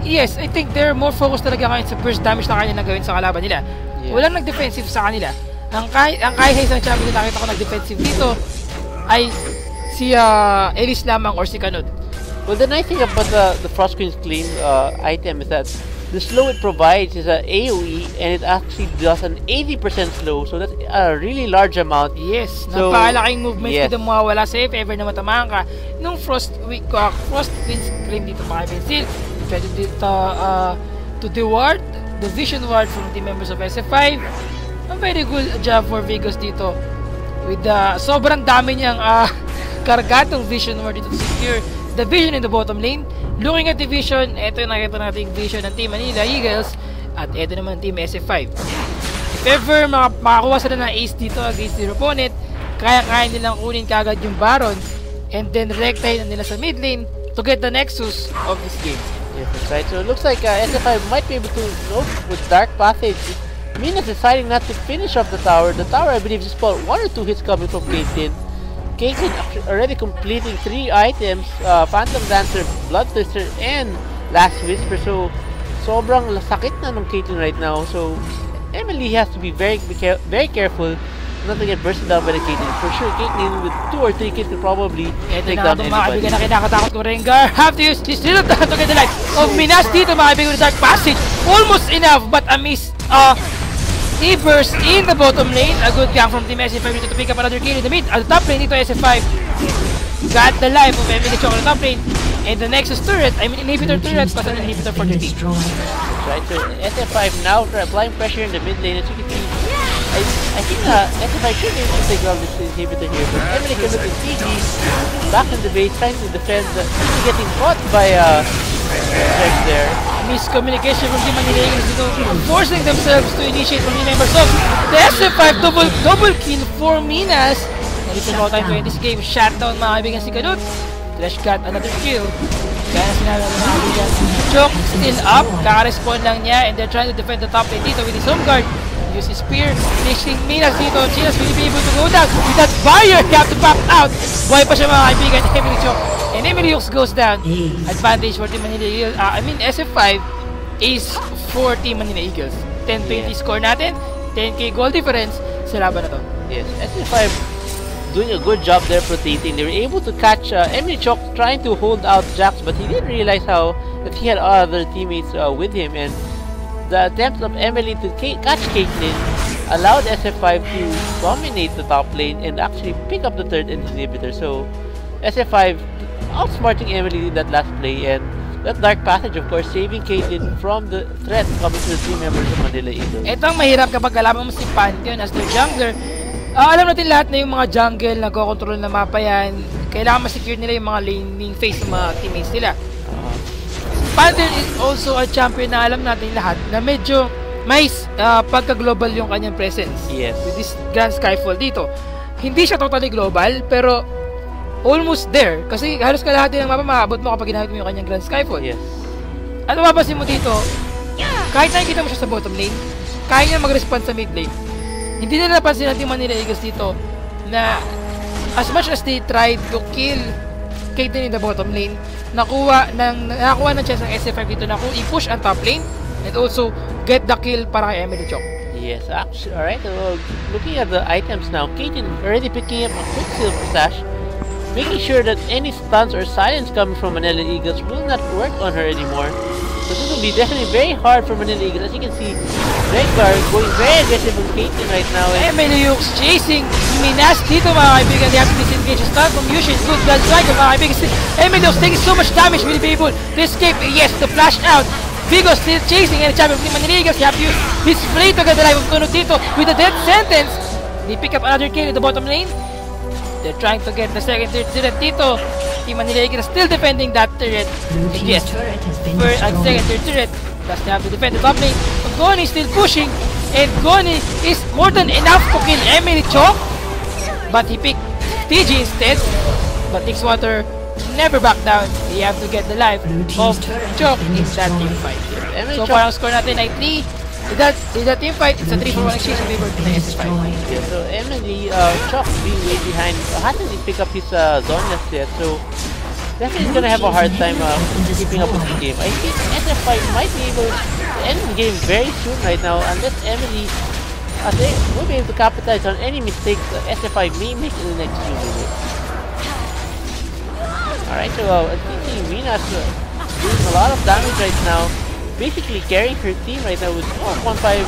yes, I think they're more focused talaga ngayon sa burst damage na kanya gawin sa kalaban nila. Yeah. Walang nag-defensive sa kanila. Ang kahit sa isang champion na nakita ko nag-defensive dito ay si Elise lamang or si Canod.
Well, the nice thing about the Frost Queen's Claim item is that the slow it provides is an AoE, and it actually does an 80% slow, so that's a really large amount.
Yes, so, napakalaking movement dito mawawala sa if ever na matamaan ka. Nung Frost Queen's Claim dito makabensil, pwede dito to reward the Vision Ward from the members of SF5. A very good job for Vegas dito. With sobrang dami niyang kargatong Vision Ward dito to secure the vision in the bottom lane. Looking at the vision, ito yung nakita natin yung vision ng Team Manila Eagles at ito naman Team SF5. If ever makakuha sila ng ace dito against their opponent, kaya nilang kunin kagad yung Baron and then rectine nila sa mid lane to get the nexus of this game.
Yes, that's right. So it looks like SF5 might be able to go with Dark Passage. Mina's deciding not to finish off the tower. The tower, I believe, just fought 1 or 2 hits coming from Caitlyn. Caitlyn already completing 3 items, Phantom Dancer, Bloodthirster, and Last Whisper. So, sobrang sakit na ng Caitlyn right now. So, MLE has to be very careful not to get bursted down by the Caitlyn. For sure, Caitlyn with 2 or 3 kills will probably take down anybody. Ito na mga kaibigan na kinakatakot ko, Rengar. Have to use this little to get the life of Minas dito, mga kaibigan with Dark Passage. Almost enough, but a miss. He burst in the bottom lane. A good gank from Team SF5 to pick up another kill in the mid. At the top lane dito, SF5 got the life of MLE Chong on the top lane. And the Nexus turret, I mean inhibitor turret, but an inhibitor for the team. Right, so SF5 now applying pressure in the mid lane. As you can see, I think SF5 should be able to take out this inhibitor here. But MLE commit with TG back in the base, trying to defend, getting caught by there. Miscommunication from Team Manila Eagles dito, forcing themselves to initiate from the members of the SF5. Double kill for Minas. And it's about time to end this game. Shutdown, mga kaibigan, si Canut. Thresh got another kill. Kaya na sinabi mga kaibigan. Choke still up. Kaka-respawn lang niya. And they're trying to defend the top lane dito with his home guard. Use his spear. Finishing Minas dito. Chinas will be able to go down. With that fire, he have to pop out. Buhay pa siya, mga kaibigan. Emily Choke. And Emily Hooks goes down. Advantage for Team Manila Eagles. SF5 is for Team Manila Eagles. 10-20 score natin. 10k goal difference sa laban na to. Yes, SF5 doing a good job there rotating. They were able to catch Emily Chok trying to hold out Jax, but he didn't realize how that he had other teammates with him. And the attempts of Emily to catch Caitlyn allowed SF5 to dominate the top lane and actually pick up the third inhibitor. So SF5 outsmarting Emily in that last play, and that Dark Passage, of course, saving Caitlyn from the threat coming to the 3 members of Manila Eagles. Itong mahirap kapag kalaban mo si Pantheon as their jungler. Alam natin lahat na yung mga jungle nagko-control na mapa yan. Kailangan ma-secure nila yung mga laning phase ng mga teammates nila. Pantheon is also a champion na alam natin lahat na medyo may pagka-global yung kanyang presence. Yes. With this Grand Skyfall dito. Hindi siya totally global, pero almost there. Kasi halos kalahati ng mapa maabot mo kapag ginamit mo yung kanyang Grand Skyfall. Yes. At mapapansin mo dito,
kahit nakikita mo siya sa bottom lane, kaya niya mag-respond sa mid lane. Hindi nila napansin ng Team Manila Eagles dito na as much as they tried to kill Caitlyn in the bottom lane, nakakuha ng chance ng SF5 dito na kung i-push ang top lane and also get the kill para kay Emily Chok.
Yes, actually, alright. Looking at the items now, Caitlyn already picking up a quick silver stash, making sure that any stuns or silence coming from Manila Eagles will not work on her anymore. So this will be definitely very hard for Manila Eagles. As you can see, Rengar going very aggressive on Caitlyn right now.
Emily Hughes chasing Minas dito mga kaibigan. They have to disengage. Start from Yushin. Good blood cycle mga kaibigan. Emily Hughes taking so much damage. Will be able to escape. Yes, the flash out. Vigo still chasing and the champion of Manila Eagles. You have to use his play to get the life of Kuno dito with a death sentence. They pick up another kill in the bottom lane. They're trying to get the second turret dito. Team Manila Eagles still defending that turret. Yes, first and second turret. Thus they have to defend the top lane. Goni still pushing, and Goni is more than enough to kill Emily Chok. But he picked TG instead. But Nixwater never back down. They have to get the life of Chok in that team fight. So far ang score natin ay 3. With that team fight, it's a 3-for-1 exchange in favor of the SF5.
Yeah, so Emily, Chok being way behind, hasn't picked up his Zonias yet, so definitely gonna have a hard time keeping up with the game. I think SF5 might be able to end the game very soon right now, unless Emily they will be able to capitalize on any mistakes SF5 may make in the next few minutes. Alright, so I think Mina's doing a lot of damage right now, basically carrying her team right now with 1-5.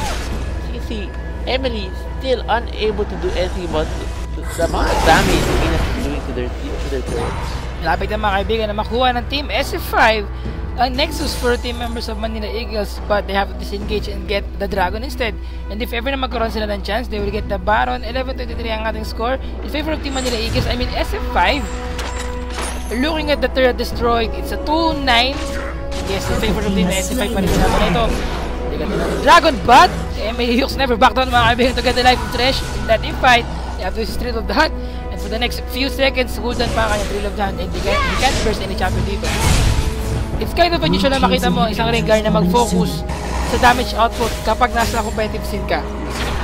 You can see Emily still unable to do anything about the amount of damage Mina's is doing to their turrets.
Malapit na mga kaibigan na makuha ng Team SF5 ang Nexus for team members of Manila Eagles, but they have to disengage and get the Dragon instead. And if ever na magkaroon sila ng chance, they will get the Baron. 11-23 ang ating score in favor of Team Manila Eagles. I mean SF5. Looking at the turret destroyed, it's a 2-9. Yes, in favor of Team SF5 pa rin naman ito. They got the Dragon, but Emily Hughes never back down mga kaibigan to get the life of Thresh in that team fight. They have to use Thrill of the Hunt. And for the next few seconds, Gul'dan pa kanyang Thrill of the Hunt, and he can't burst any champion dito. It's kind of unusual na makita mo isang Rengar na mag-focus sa damage output kapag nasa competitive scene ka.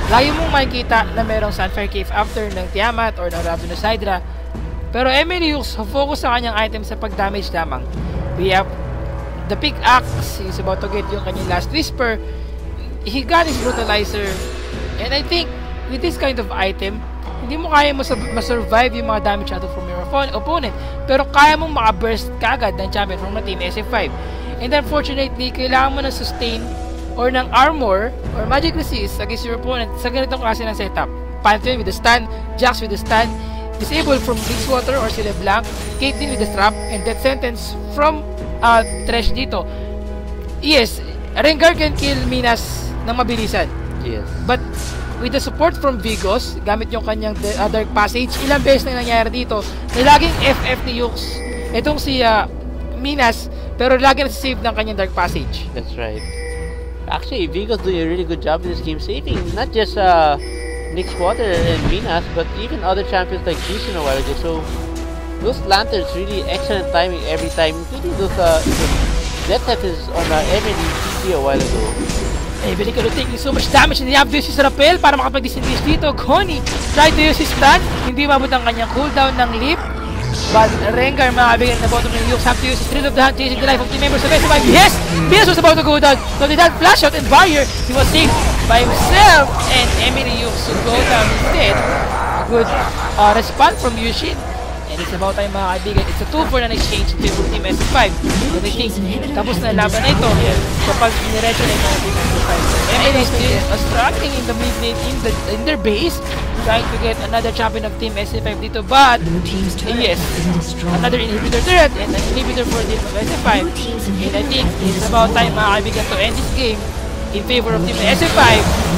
Layo mong makikita na merong Sunfire Cave after ng Tiamat or ng Ravenous Hydra. Pero Emily Hughes focus sa kanyang item sa pag-damage lamang. We have the pickaxe. He's about to get yung kanyang last whisper. He got his brutalizer. And I think with this kind of item, hindi mo kaya mo ma-survive yung mga damage output from your opponent, pero kaya mong maka-burst kagad ng champion from the team SF5. And unfortunately, kailangan mo ng sustain or ng armor or magic resist against your opponent sa ganitong klase ng setup. Pantheon with the stun, Jax with the stun, disable from Nixwater or si LeBlanc, Caitlyn with the trap, and death sentence from Thresh dito. Yes, Rengar can kill Minas ng mabilisan.
Yes.
But with the support from Vigos, gamit yung kanyang Dark Passage, ilang beses na nangyayari dito na laging FF ni Yux itong si Minas, pero lagi na-save ng kanyang Dark Passage.
That's right. Actually, Vigos doing a really good job in this game, saving not just Nixwater and Minas, but even other champions like Jushin a while ago. So those lanterns really excellent timing every time, including those death sentences on Emily TP a while ago.
Emily Calo taking so much damage, and they have to use his rappel para makapag-disengage dito. Goni tried to use his stun, hindi mabot ang kanyang cooldown ng leap. But Rengar, mga kabigan na bottom ng Yux, have to use his Thrill of the Hunt, chasing the life of team members of SF5. Yes! Minas was about to go down, so they had flash out and barrier. He was saved by himself, and Emily Yux would go down instead. A good response from Yushin. And it's about time mga kaibigan, it's a 2-for-1 exchange in favor of Team SF5. And I think, tapos na laban na ito kapag iniretso na yung Team SF5. Emily is still struggling in the mid lane, in their base, trying to get another champion of Team SF5 dito. But, yes, another inhibitor turret and an inhibitor for Team SF5. And I think it's about time mga kaibigan to end this game in favor of Team SF5.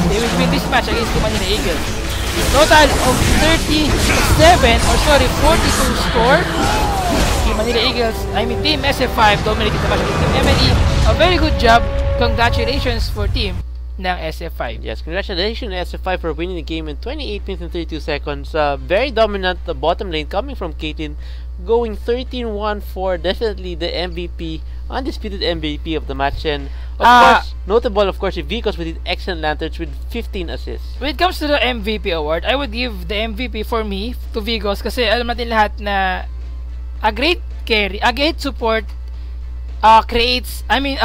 They will win this match against Team Manila Eagles. Total of 42 score. Team Manila Eagles, Team SF5 dominated the match with Team MLE. A very good job. Congratulations for team ng SF5.
Yes, congratulations SF5 for winning the game in 28 minutes and 32 seconds. Very dominant bottom lane coming from Caitlyn, going 13-1 for definitely the MVP, undisputed MVP of the match. And of course, Notable, of course, if Vigos with excellent lanterns with 15 assists.
When it comes to the MVP award, I would give the MVP for me to Vigos kasi alam natin lahat na a great carry, a great support a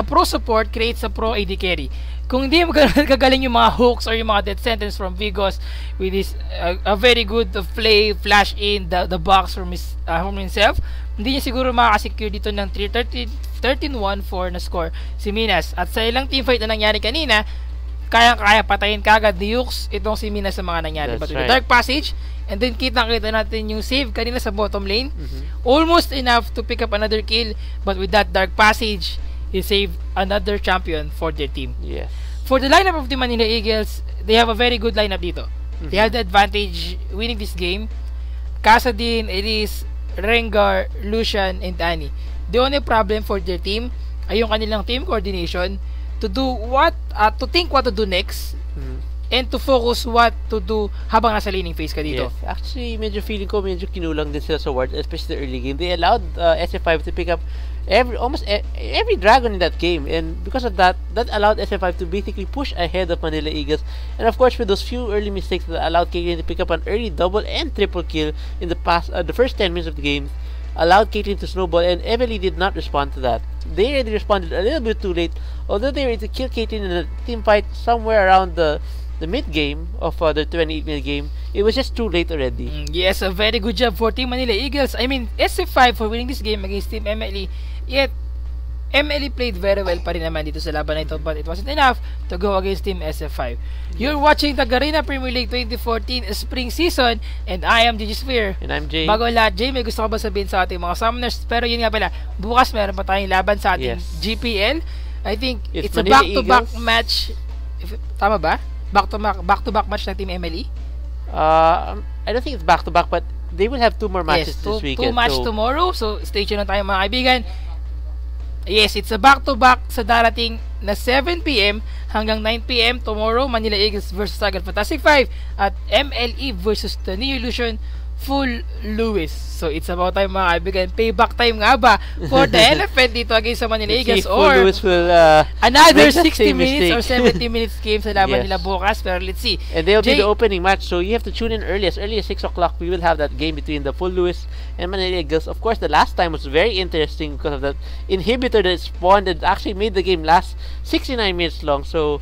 pro support creates a pro AD carry. Kung hindi mo gagaling yung mga hooks or yung mga death sentence from Vigos with his a very good play, flash in the box from himself, hindi niya siguro makakasecure dito ng 13-1-4 na score si Minas. At sa ilang teamfight na nangyari kanina, kaya patayin kagad ni Yux itong si Minas sa mga nangyari. But with the Dark Passage, and then kita natin yung save kanina sa bottom lane, almost enough to pick up another kill, but with that Dark Passage, he saved another champion for their team.
Yes.
For the lineup of the Manila Eagles, they have a very good lineup dito. They have the advantage winning this game. Kasadin, Elise, Rengar, Lucian, and Annie. The only problem for their team ay yung kanilang team coordination to think what to do next, and to focus what to do habang nasa laning phase ka dito.
Yes. Actually, medyo feeling ko medyo kinulang din sila sa wards, especially the early game. They allowed SF5 to pick up almost every dragon in that game, and because of that allowed SF5 to basically push ahead of Manila Eagles. And of course, with those few early mistakes that allowed Caitlyn to pick up an early double and triple kill in the first 10 minutes of the game, allowed Caitlyn to snowball, and MLE did not respond to that. They already responded a little bit too late, although they were able to kill Caitlyn in a team fight somewhere around the mid game of the 28-minute game. It was just too late already.
Yes, a very good job for Team Manila Eagles. I mean, SF5 for winning this game against Team MLE. Yet, MLE played very well pa rin naman dito sa laban na ito, but it wasn't enough to go against Team SF5. You're watching the Garena Premier League 2014 Spring Season, and I am Gigi Sphere.
And I'm Jay.
Bago lahat, Jay, may gusto ka ba sabihin sa ating mga summoners? Pero yun nga pala, bukas meron pa tayong laban sa ating GPL. I think it's a back-to-back match. Tama ba? Back-to-back match ng Team MLE?
I don't think it's back-to-back, but they will have 2 more matches this weekend.
2 matches tomorrow, so stay tuned na tayo mga kaibigan. Yes, it's a back-to-back sa darating na 7 PM hanggang 9 PM tomorrow. Manila Eagles versus Sagan Fantastic 5 at MLE versus the New Illusion Full Lewis. So it's about time mga kaibigan. Payback time nga ba for the Elephant dito against sa Manila Eagles, or another 60 minutes or 70 minutes game sa laban nila bukas. Pero let's see.
And they'll be the opening match, so you have to tune in early. As early as 6 o'clock, we will have that game between the Full Lewis and Manila Eagles. Of course, the last time was very interesting because of that inhibitor that spawned and actually made the game last 69 minutes long. So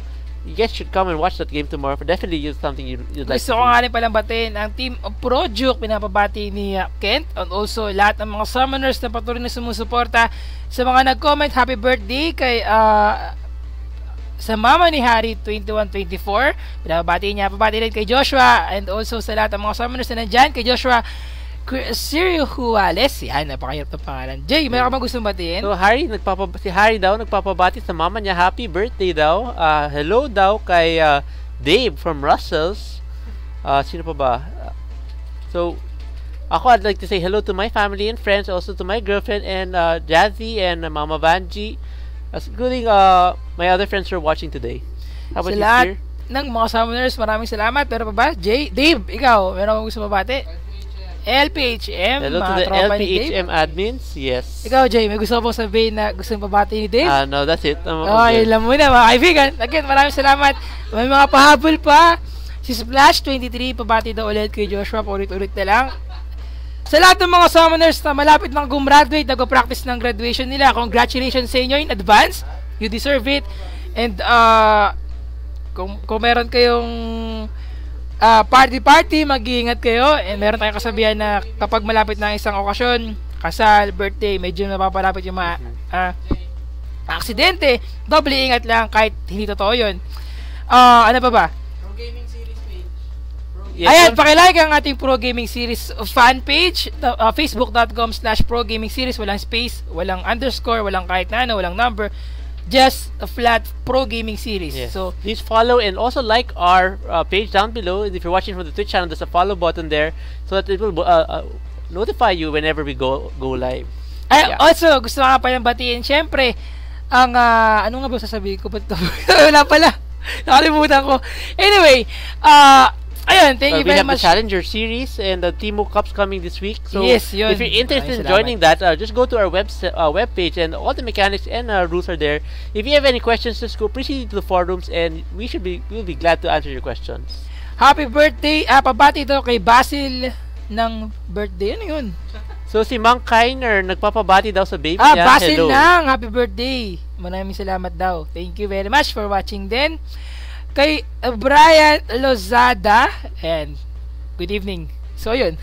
you guys should come and watch that game tomorrow. For definitely use something you'd like to
do. Gusto ko nga rin palang batiin ang team Pro Juke, pinapabati ni Kent, and also lahat ng mga summoners na patuloy na sumusuporta. Sa mga nag-comment, happy birthday kay sa mama ni Harry 2124, pinapabati niya. Pabati rin kay Joshua, and also sa lahat ng mga summoners na nandyan, kay Joshua Sirio Juales. Yan, napakahirap ng pangalan. Jay, may ka gustong batiin?
So, si Harry daw nagpapabati sa mama niya. Happy birthday daw. Hello daw kay Dave from Russell's. Sino pa ba? So, I'd like to say hello to my family and friends, also to my girlfriend and Jazzy and Mama Vanji, including my other friends who are watching today. How about you, Spear?
Ng mga summoners, maraming salamat. Pero pa ba? Jay, Dave, ikaw, meron akong gusto mabati? LPHM,
hello to the LPHM admins. Yes.
Ikaw, Jay, may gusto mo sabihin na gusto mong pabati ni Dave?
No, that's it.
Okay, alam mo na mga kaibigan. Again, maraming salamat. May mga pahabol pa. Si Splash23, pabati daw ulit kay Joshua. Paulit-ulit na lang. Sa lahat ng mga summoners na malapit nang gumraduate, nag-practice ng graduation nila, congratulations sa inyo in advance. You deserve it. And kung meron kayong party, mag-iingat kayo. And meron tayong kasabihan na kapag malapit na isang okasyon, kasal, birthday, medyo napapalapit yung mga aksidente, doble ingat lang kahit hindi totoo yun. Ano pa ba?
Pro Gaming Series page.
Ayan, pakilike ang ating Pro Gaming Series fan page, facebook.com/progamingseries, walang space, walang underscore, walang kahit na ano, walang number, just a flat Pro Gaming Series.
Yes.
So
please follow and also like our page down below. If you're watching from the Twitch channel, there's a follow button there so that it will notify you whenever we go live.
Also, gusto ko nga palang batiin, syempre, ang ano nga ba sasabihin ko? Wala pala. Nakalimutan ko. Anyway, Ayun, thank you
we
very
have
much.
the Challenger Series and the Timo Cups coming this week. So
Yes, yun.
if you're interested in
Maraming
joining that, just go to our webpage and all the mechanics and rules are there. If you have any questions, just go proceed to the forums and we'll be glad to answer your questions.
Happy birthday! Pabati daw kay Basil ng birthday. Ano yun?
So si Mang Kainer nagpapabati daw sa baby niya.
Basil
Hello.
lang! Happy birthday! Maraming salamat daw. Thank you very much for watching din. Kay Brian Lozada, and good evening. So yun.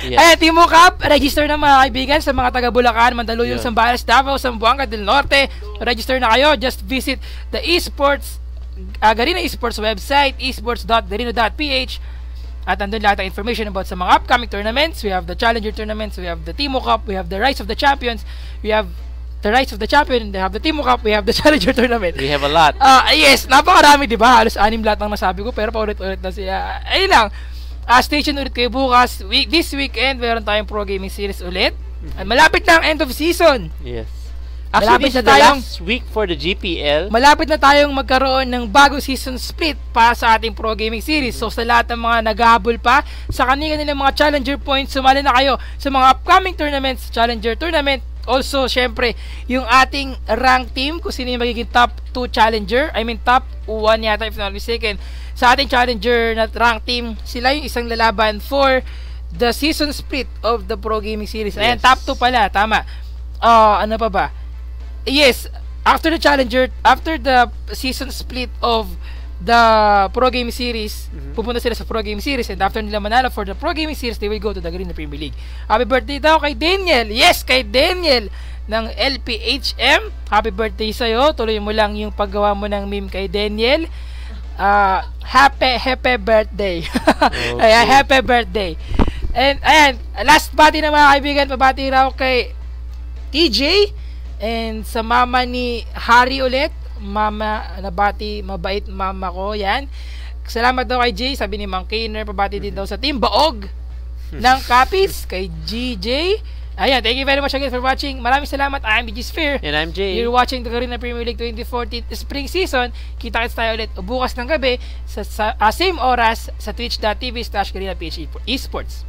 Yes.
Ayan, Timo Cup, register na mga kaibigan sa mga taga Bulacan, Mandaluyong, Zambales, Davao, Zamboanga del Norte. Register na kayo. Just visit the esports Garena Esports website, esports.garena.ph, at andun lahat ang information about sa mga upcoming tournaments. We have the Challenger tournaments, we have the Timo Cup, we have the Rise of the Champions, we have the Rise of the Champion, we have the Timo Cup, we have the Challenger tournament.
We have a lot.
Yes, napakarami, diba? Halos 6 lahat ng nasabi ko, pero paulit-ulit na siya. Ayun lang. Stay tuned ulit kayo bukas. This weekend, meron tayong Pro Gaming Series ulit. At malapit na ang end of season.
Yes. Actually, this is the last week for the GPL.
Malapit na tayong magkaroon ng bagong season split para sa ating Pro Gaming Series. So sa lahat ng mga naghahabol pa sa kanila mga Challenger points, sumali na kayo sa mga upcoming tournaments, Challenger tournament. Also, syempre, yung ating rank team, kung sino yung magiging top 2 Challenger, I mean top 1 yata if not mistaken, sa ating Challenger na rank team, sila yung isang lalaban for the season split of the Pro Gaming Series. Ayan, top 2 pala, tama. Ano pa ba? Yes, after the Challenger, after the season split of the Pro Gaming Series, pupunta sila sa Pro Gaming Series, and after nila manalo for the Pro Gaming Series, they will go to the Garena Premier League. Happy birthday daw kay Daniel. Yes, kay Daniel ng LPHM. Happy birthday sa'yo. Tuloy mo lang yung paggawa mo ng meme kay Daniel. Happy birthday. Okay. Ayan, happy birthday. And ayan, last bati na mga kaibigan, pabati raw kay TJ and sa mama ni Harry ulit. Mama, nabati, mabait mama ko, yan. Salamat daw kay Jay, sabi ni Mang Kainer, pabati din daw sa Team Baog ng Capiz, kay GJ. Ayan, thank you very much again for watching. Maraming salamat. I'm BG Sphere.
And I'm Jay.
You're watching the Garena Premier League 2014 Spring Season. Kita-kits tayo ulit bukas ng gabi sa same oras sa twitch.tv/GarenaPH Esports.